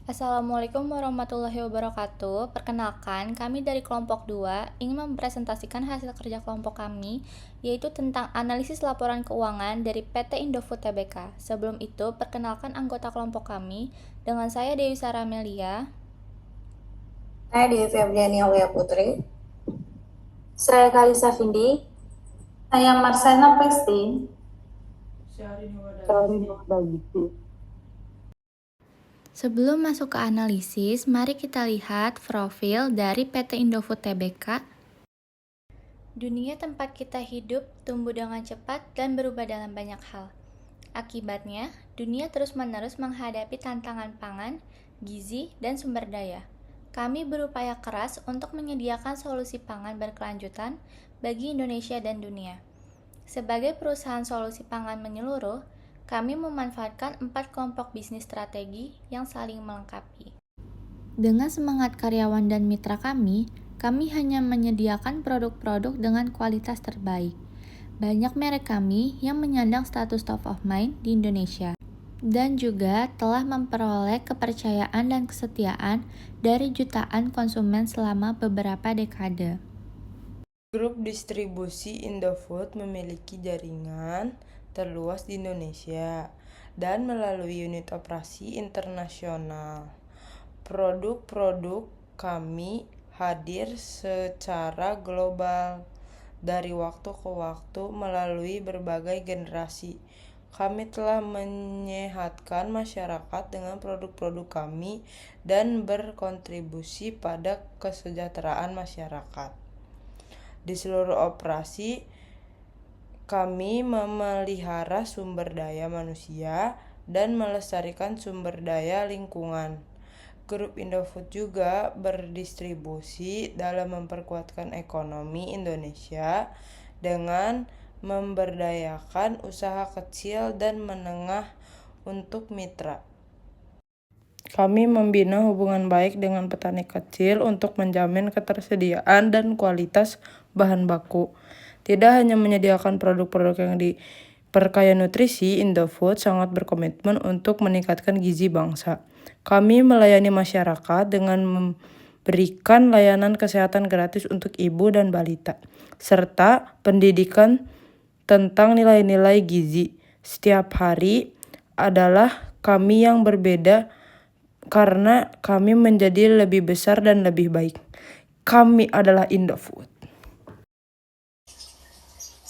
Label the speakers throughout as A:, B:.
A: Assalamualaikum warahmatullahi wabarakatuh. Perkenalkan, kami dari kelompok 2 ingin mempresentasikan hasil kerja kelompok kami, yaitu tentang analisis laporan keuangan dari PT Indofood Tbk. Sebelum itu, perkenalkan anggota kelompok kami, dengan saya Dewi Saramelia.
B: Saya Dewi Febriani Aulia Putri. Saya Kalisa Vindi. Saya Marsena Pesti.
A: Sebelum masuk ke analisis, mari kita lihat profil dari PT Indofood Tbk. Dunia tempat kita hidup tumbuh dengan cepat dan berubah dalam banyak hal. Akibatnya, dunia terus-menerus menghadapi tantangan pangan, gizi, dan sumber daya. Kami berupaya keras untuk menyediakan solusi pangan berkelanjutan bagi Indonesia dan dunia. Sebagai perusahaan solusi pangan menyeluruh, kami memanfaatkan 4 kelompok bisnis strategi yang saling melengkapi. Dengan semangat karyawan dan mitra kami hanya menyediakan produk-produk dengan kualitas terbaik. Banyak merek kami yang menyandang status top of mind di Indonesia dan juga telah memperoleh kepercayaan dan kesetiaan dari jutaan konsumen selama beberapa dekade.
C: Grup distribusi Indofood memiliki jaringan terluas di Indonesia dan melalui unit operasi internasional. Produk-produk kami hadir secara global dari waktu ke waktu melalui berbagai generasi. Kami telah menyehatkan masyarakat dengan produk-produk kami dan berkontribusi pada kesejahteraan masyarakat. Di seluruh operasi, kami memelihara sumber daya manusia dan melestarikan sumber daya lingkungan. Grup Indofood juga berdistribusi dalam memperkuatkan ekonomi Indonesia dengan memberdayakan usaha kecil dan menengah untuk mitra. Kami membina hubungan baik dengan petani kecil untuk menjamin ketersediaan dan kualitas bahan baku. Tidak hanya menyediakan produk-produk yang diperkaya nutrisi, Indofood sangat berkomitmen untuk meningkatkan gizi bangsa. Kami melayani masyarakat dengan memberikan layanan kesehatan gratis untuk ibu dan balita, serta pendidikan tentang nilai-nilai gizi. Setiap hari adalah kami yang berbeda karena kami menjadi lebih besar dan lebih baik. Kami adalah Indofood.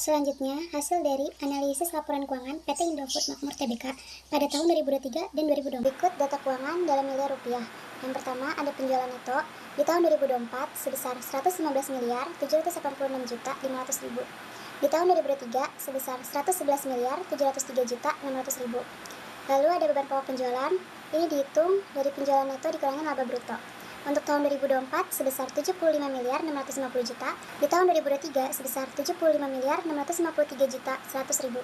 D: Selanjutnya, hasil dari analisis laporan keuangan PT Indofood Makmur Tbk pada tahun 2023 dan 2024. Berikut data keuangan dalam miliar rupiah. Yang pertama, ada penjualan neto di tahun 2024 sebesar 115 miliar 786 juta 500 ribu. Di tahun 2023 sebesar 111 miliar 703 juta 600 ribu. Lalu ada beban pokok penjualan, ini dihitung dari penjualan neto dikurangi laba bruto. Untuk tahun 2024 sebesar 75 miliar 650 juta, di tahun 2023 sebesar 75 miliar 653 juta 100 ribu.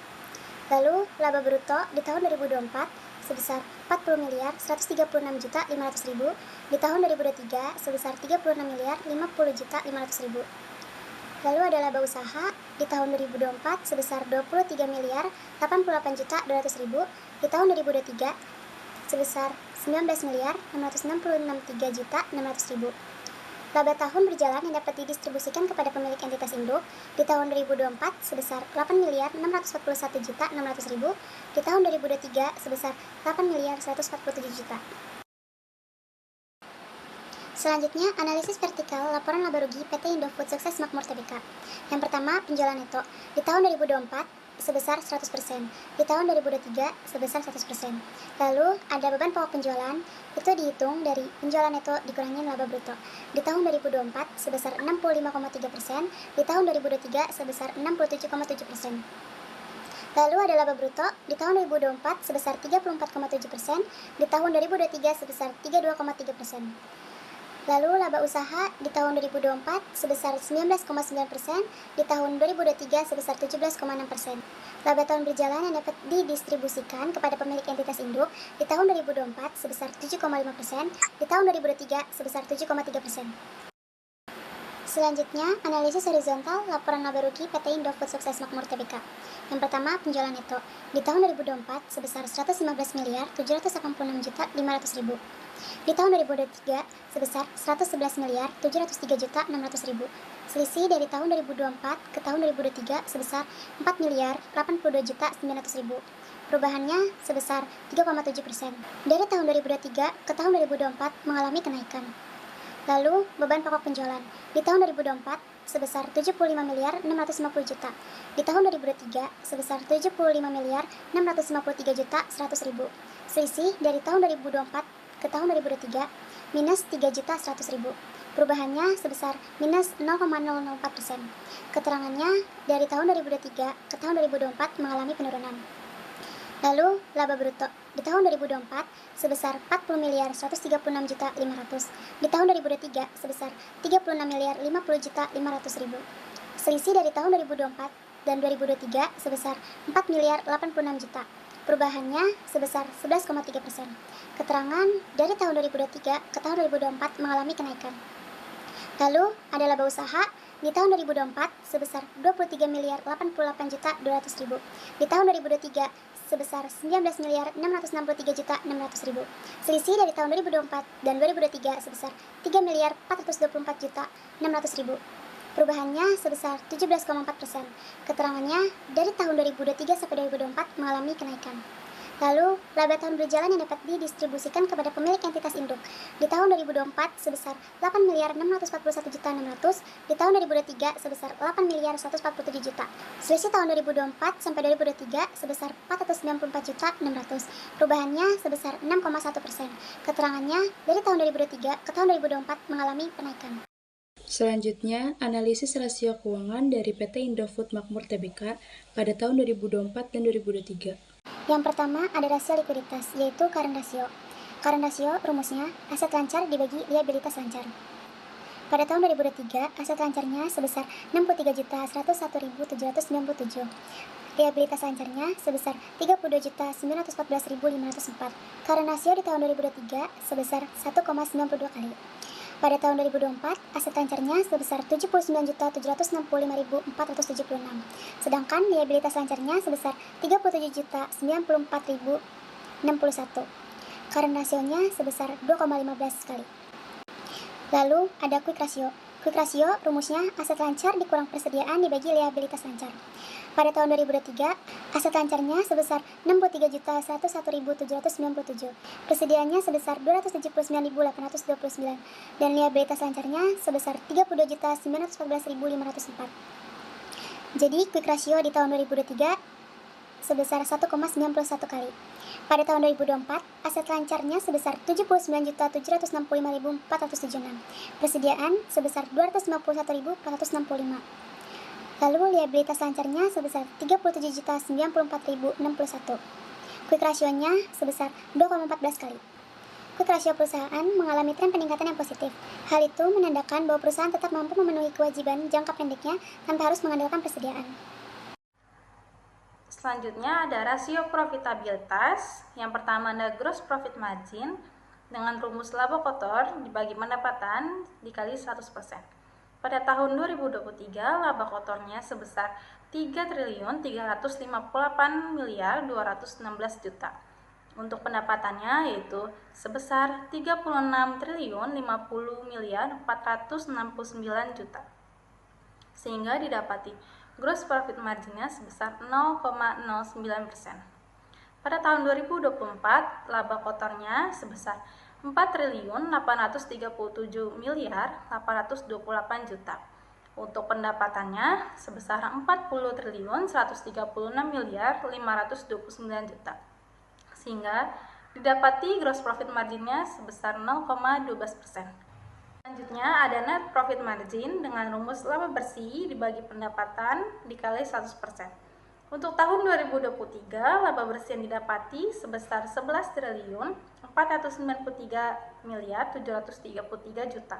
D: Lalu laba bruto di tahun 2024 sebesar 40 miliar 136 juta 500 ribu, di tahun 2023 sebesar 36 miliar 50 juta 500 ribu. Lalu ada laba usaha di tahun 2024 sebesar 23 miliar 88 juta 200 ribu, di tahun 2023 sebesar 19 miliar 666 juta 600 ribu. Laba tahun berjalan yang dapat didistribusikan kepada pemilik entitas induk di tahun 2024 sebesar 8 miliar 641 juta 600 ribu, di tahun 2023 sebesar 8 miliar 147 juta. Selanjutnya, analisis vertikal laporan laba rugi PT Indofood Sukses Makmur Tbk. Yang pertama, penjualan neto di tahun 2024 sebesar 100%, di tahun 2023 sebesar 100%. Lalu, ada beban pokok penjualan, itu dihitung dari penjualan neto dikurangi laba bruto. Di tahun 2024 sebesar 65,3%, di tahun 2023 sebesar 67,7%. Lalu ada laba bruto di tahun 2024 sebesar 34,7%, di tahun 2023 sebesar 32,3%. Lalu laba usaha di tahun 2024 sebesar 19,9%, di tahun 2023 sebesar 17,6%. Laba tahun berjalan yang dapat didistribusikan kepada pemilik entitas induk di tahun 2024 sebesar 7,5%, di tahun 2023 sebesar 7,3%. Selanjutnya, analisis horizontal laporan laba rugi PT Indofood Sukses Makmur Tbk. Yang pertama, penjualan neto di tahun 2024 sebesar 115 miliar 786 juta 500 ribu. Di tahun 2023 sebesar 111 miliar 703 juta 600 ribu. Selisih dari tahun 2024 ke tahun 2023 sebesar 4 miliar 82 juta 900 ribu. Perubahannya sebesar 3,7%. Dari tahun 2023 ke tahun 2024 mengalami kenaikan. Lalu, beban pokok penjualan di tahun 2024 sebesar 75 miliar 650 juta. Di tahun 2023 sebesar 75 miliar 653 juta 100 ribu. Selisih dari tahun 2024 ke tahun 2023 minus 3 juta 100 ribu. Perubahannya sebesar minus 0,004%. Keterangannya dari tahun 2023 ke tahun 2024 mengalami penurunan. Lalu, laba bruto di tahun 2024 sebesar 40 miliar 136 juta 500. Di tahun 2023 sebesar 36 miliar 50 juta 500 ribu. Selisih dari tahun 2024 dan 2023 sebesar 4 miliar 86 juta. Perubahannya sebesar 11,3%. Keterangan dari tahun 2023 ke tahun 2024 mengalami kenaikan. Lalu, ada laba usaha di tahun 2024 sebesar 23 miliar 88 juta 200 ribu. Di tahun 2023 sebesar 19 miliar 663 juta 600 ribu. Selisih dari tahun 2024 dan 2023 sebesar 3 miliar 424 juta 600 ribu. Perubahannya sebesar 17,4%. Keterangannya dari tahun 2023 sampai 2024 mengalami kenaikan. Lalu, laba tahun berjalan yang dapat didistribusikan kepada pemilik entitas induk di tahun 2024 sebesar 8 miliar 641 juta 600, di tahun 2023 sebesar 8 miliar 147 juta. Selisih tahun 2024 sampai 2023 sebesar 494 juta 600. Perubahannya sebesar 6,1%. Keterangannya dari tahun 2023 ke tahun 2024 mengalami kenaikan.
E: Selanjutnya, analisis rasio keuangan dari PT Indofood Makmur Tbk pada tahun 2024 dan 2023.
D: Yang pertama ada rasio likuiditas, yaitu current ratio. Current ratio rumusnya aset lancar dibagi liabilitas lancar. Pada tahun 2023, aset lancarnya sebesar 63.101.797. Liabilitas lancarnya sebesar 32.914.504. Current ratio di tahun 2023 sebesar 1,92 kali. Pada tahun 2024, aset lancarnya sebesar 79.765.476. Sedangkan liabilitas lancarnya sebesar 37.094.061. Current rasionya sebesar 2,15 kali. Lalu ada quick ratio. Quick ratio rumusnya aset lancar dikurang persediaan dibagi liabilitas lancar. Pada tahun 2023, aset lancarnya sebesar 63.101.797, persediaannya sebesar 279.829, dan liabilitas lancarnya sebesar 32.914.504. Jadi, quick ratio di tahun 2023 sebesar 1,91 kali. Pada tahun 2024, aset lancarnya sebesar 79.765.476, persediaan sebesar 251.465. Lalu liabilitas lancarnya sebesar 37.094.061. Quick rasionya sebesar 2,14 kali. Quick rasio perusahaan mengalami tren peningkatan yang positif. Hal itu menandakan bahwa perusahaan tetap mampu memenuhi kewajiban jangka pendeknya tanpa harus mengandalkan persediaan.
A: Selanjutnya ada rasio profitabilitas. Yang pertama ada gross profit margin dengan rumus laba kotor dibagi pendapatan dikali 100%. Pada tahun 2023, laba kotornya sebesar 3.358.216 juta. Untuk pendapatannya yaitu sebesar 36.050.469 juta. Sehingga didapati gross profit marginnya sebesar 0,09%. Pada tahun 2024, laba kotornya sebesar 4.837.828 juta. Untuk pendapatannya sebesar 40.136.529 juta. Sehingga didapati gross profit marginnya sebesar 0,12%. Selanjutnya ada net profit margin dengan rumus laba bersih dibagi pendapatan dikali 100%. Untuk tahun 2023, laba bersih yang didapati sebesar 11.493.733 juta.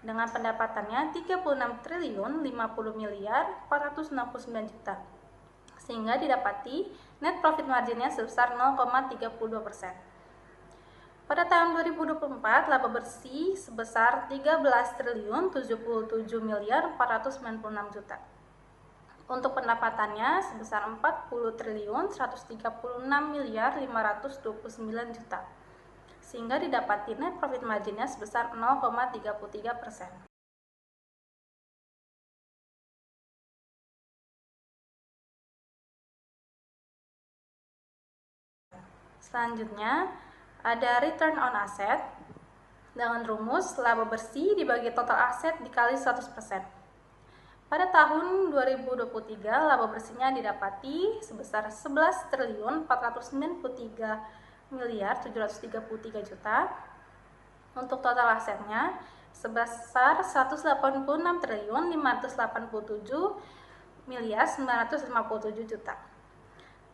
A: Dengan pendapatannya 36.050.469 juta. Sehingga didapati net profit marginnya sebesar 0,32%. Pada tahun 2024, laba bersih sebesar 13.077.496 juta. Untuk pendapatannya sebesar 40.136.529 juta.
F: sehingga didapati net profit marginnya sebesar 0,33%. Selanjutnya, ada return on asset dengan rumus laba bersih dibagi total aset dikali 100%. Pada tahun 2023, laba bersihnya didapati sebesar 11.493.733 juta. Untuk total asetnya sebesar 180.587.957 juta.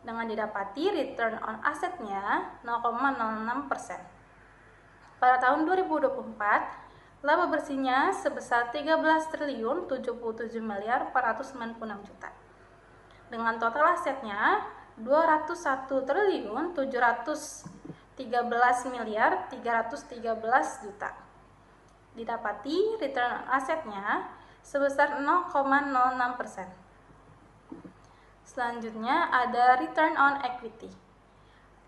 F: Dengan didapati return on assetnya 0,06%. Pada tahun 2024, laba bersihnya sebesar 13.077.496 juta. Dengan total asetnya 201.713.313 juta. Didapati return on assetnya sebesar 0,06%. Selanjutnya ada return on equity.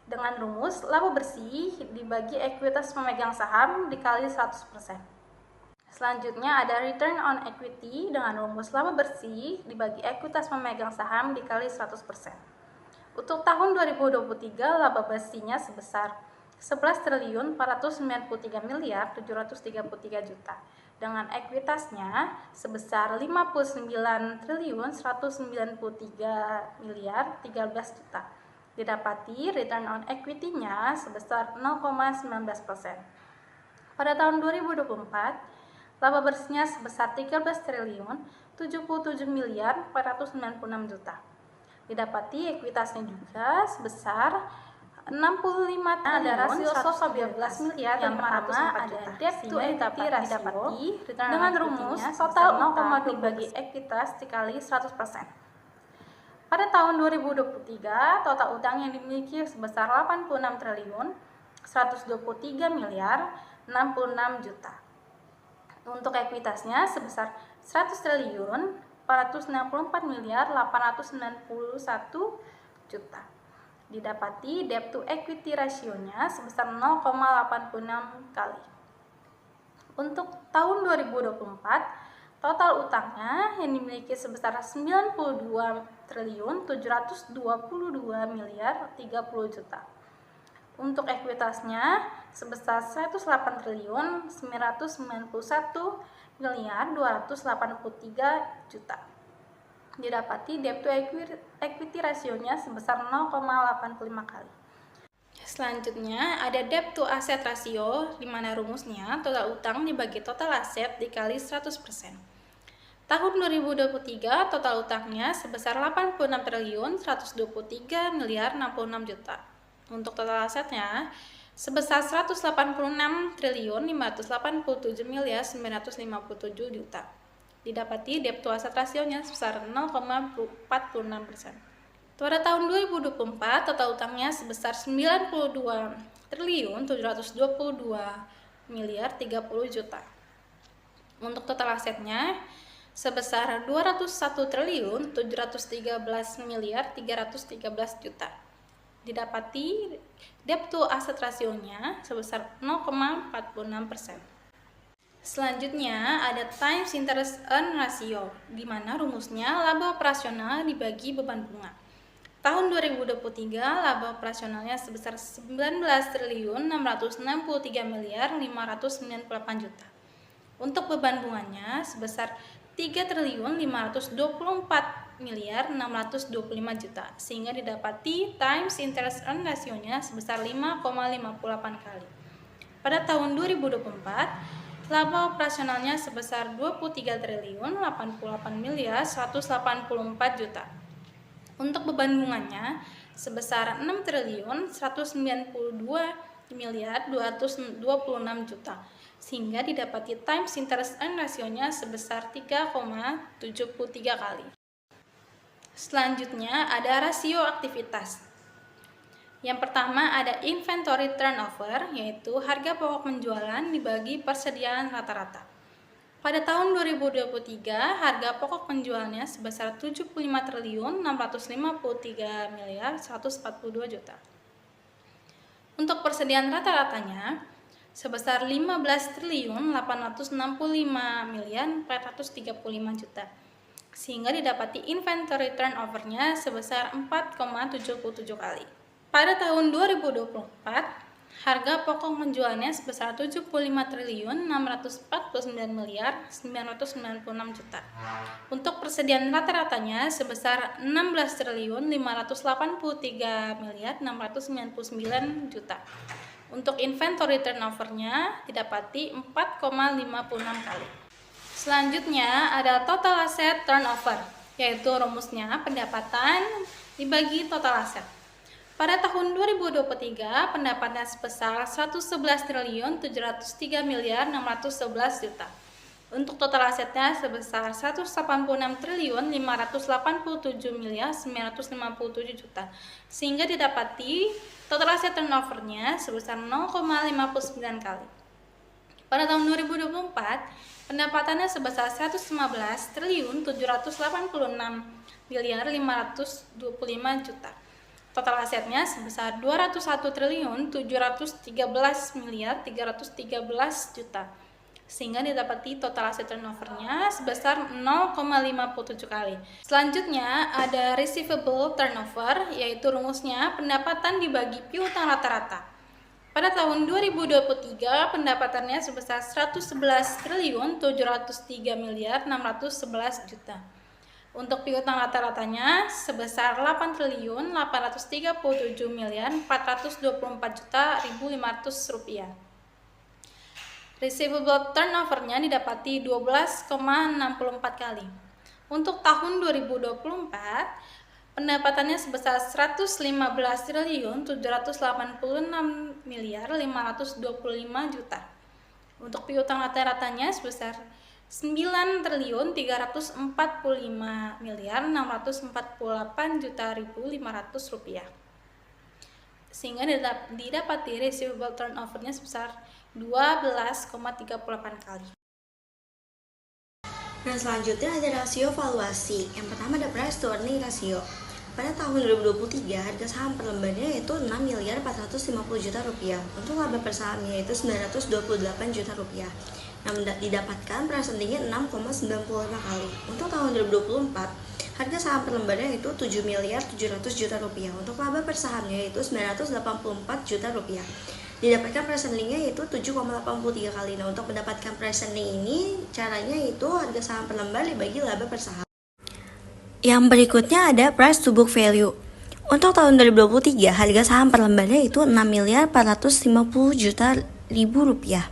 F: Dengan rumus laba bersih dibagi ekuitas pemegang saham dikali 100%. Selanjutnya ada return on equity dengan rumus laba bersih dibagi ekuitas pemegang saham dikali 100%. Untuk tahun 2023 laba bersihnya sebesar 11.493.733 juta. Dengan ekuitasnya sebesar 59.193.013 juta. Didapati return on equity-nya sebesar 0,19%. Pada tahun 2024, laba bersihnya sebesar 13.077.496 juta. Didapati ekuitasnya juga sebesar 65 ada rasio 113 miliar yang pertama ada debt to equity rasio dengan rumus total utang dibagi ekuitas dikali 100%. Pada tahun 2023 total utang yang dimiliki sebesar 86.123 miliar 66 juta. Untuk ekuitasnya sebesar 100.464 miliar 891 juta. Didapati debt to equity rasionya sebesar 0,86 kali. Untuk tahun 2024, total utangnya yang dimiliki sebesar 92.722 miliar 30 juta. Untuk ekuitasnya sebesar 108.991 miliar 283 juta. Didapati debt to equity rasionya sebesar 0,85 kali. Selanjutnya ada debt to asset ratio, di mana rumusnya total utang dibagi total aset dikali 100%. Tahun 2023 total utangnya sebesar 86.123 miliar 66 juta. Untuk total asetnya sebesar 186.587 miliar 957 juta. Didapati debt to asset rasionya sebesar 0,46%. Pada tahun 2024 total utangnya sebesar 92.722 miliar 30 juta. Untuk total asetnya sebesar 201.713 miliar 313 juta. Didapati debt to asset rasionya sebesar 0,46%. Selanjutnya ada times interest earn ratio, di mana rumusnya laba operasional dibagi beban bunga. Tahun 2023 laba operasionalnya sebesar 19.663 miliar 598 juta. Untuk beban bunganya sebesar 3.524 miliar 625 juta, sehingga didapati times interest earn rasionya sebesar 5,58 kali. Pada tahun 2024 laba operasionalnya sebesar 23.088 miliar 184 juta. Untuk beban bunganya sebesar 6.192 miliar 226 juta, sehingga didapati times interest earn rasionya sebesar 3,73 kali. Selanjutnya ada rasio aktivitas. Yang pertama ada inventory turnover, yaitu harga pokok penjualan dibagi persediaan rata-rata. Pada tahun 2023, harga pokok penjualnya sebesar 75.653 miliar 142 juta. Untuk persediaan rata-ratanya sebesar 15.865.435 juta, sehingga didapati inventory turnover-nya sebesar 4,77 kali. Pada tahun 2024, harga pokok penjualnya sebesar 75.649.996 juta. Untuk persediaan rata-ratanya sebesar 16.583.699 juta. Untuk inventory turnover-nya didapati 4,56 kali. Selanjutnya ada total asset turnover, yaitu rumusnya pendapatan dibagi total aset. Pada tahun 2023, pendapatannya sebesar 111.703.611 juta. Untuk total asetnya sebesar 186.587.957 juta, sehingga didapati total aset turnover-nya sebesar 0,59 kali. Pada tahun 2024, pendapatannya sebesar 115.786.525 juta. Total asetnya sebesar 201.713.313 juta, sehingga didapati total aset turnover-nya sebesar 0,57 kali. Selanjutnya ada receivable turnover, yaitu rumusnya pendapatan dibagi piutang rata-rata. Pada tahun 2023, pendapatannya sebesar 111.703.611 juta. Untuk piutang rata-ratanya sebesar 8.837.424.500 rupiah. Receivable turnover-nya didapati 12,64 kali. Untuk tahun 2024, pendapatannya sebesar 115.786.525 juta. Untuk piutang rata-ratanya sebesar 9.345.648.500 rupiah, sehingga didapati receivable turnover-nya sebesar 12,38 kali.
G: Nah, selanjutnya ada rasio valuasi. Yang pertama ada price to earning ratio. Pada tahun 2023, harga saham per lembarnya yaitu 6.450 juta rupiah. Untuk laba per sahamnya yaitu 928 juta rupiah. Yang didapatkan price earning-nya 6,95 kali. Untuk tahun 2024, harga saham per lembarnya yaitu 7.700 juta rupiah. Untuk laba per sahamnya yaitu 984 juta rupiah. Didapatkan price earning-nya yaitu 7,83 kali. Nah, untuk mendapatkan price earning ini caranya itu harga saham per lembar dibagi laba per saham. Yang berikutnya ada price to book value. Untuk tahun 2023, harga saham per lembarnya itu 6.450 juta rupiah.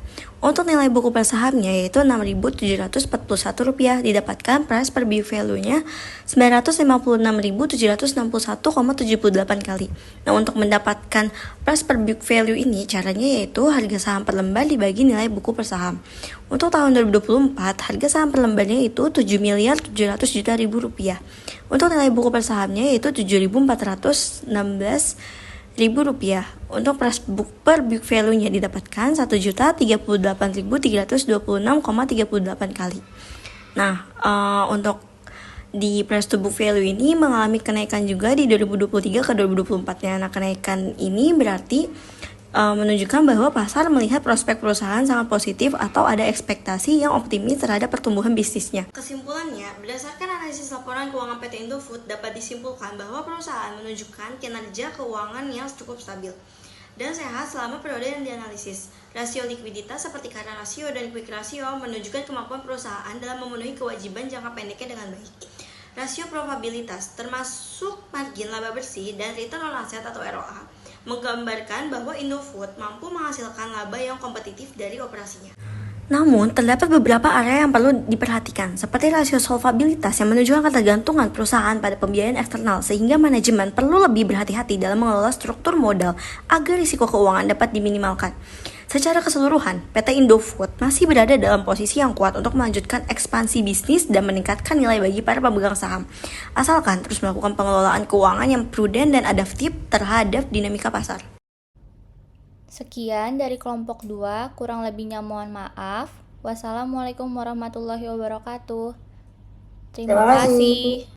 G: Untuk nilai buku per sahamnya yaitu 6.741 rupiah. Didapatkan price per book value-nya 956.761,78 kali. Nah, untuk mendapatkan price per book value ini caranya yaitu harga saham per lembar dibagi nilai buku per saham. Untuk tahun 2024, harga saham per lembarnya itu 7.700 juta rupiah. Untuk nilai buku per sahamnya yaitu 7.416 ribu rupiah. Untuk price book per book value-nya didapatkan 1.038.326,38 kali. Nah, untuk di price to book value ini mengalami kenaikan juga di 2023 ke 2024-nya. Nah, kenaikan ini berarti menunjukkan bahwa pasar melihat prospek perusahaan sangat positif atau ada ekspektasi yang optimis terhadap pertumbuhan bisnisnya. Kesimpulannya, berdasarkan analisis laporan keuangan PT Indofood dapat disimpulkan bahwa perusahaan menunjukkan kinerja keuangan yang cukup stabil dan sehat selama periode yang dianalisis. Rasio likuiditas seperti current ratio dan quick ratio menunjukkan kemampuan perusahaan dalam memenuhi kewajiban jangka pendeknya dengan baik. Rasio probabilitas termasuk margin laba bersih dan return on asset atau ROA menggambarkan bahwa Indofood mampu menghasilkan laba yang kompetitif dari operasinya. Namun, terdapat beberapa area yang perlu diperhatikan, seperti rasio solvabilitas yang menunjukkan ketergantungan perusahaan pada pembiayaan eksternal, sehingga manajemen perlu lebih berhati-hati dalam mengelola struktur modal agar risiko keuangan dapat diminimalkan. Secara keseluruhan, PT Indofood masih berada dalam posisi yang kuat untuk melanjutkan ekspansi bisnis dan meningkatkan nilai bagi para pemegang saham, asalkan terus melakukan pengelolaan keuangan yang prudent dan adaptif terhadap dinamika pasar.
A: Sekian dari kelompok 2, kurang lebihnya mohon maaf. Wassalamualaikum warahmatullahi wabarakatuh. Terima kasih.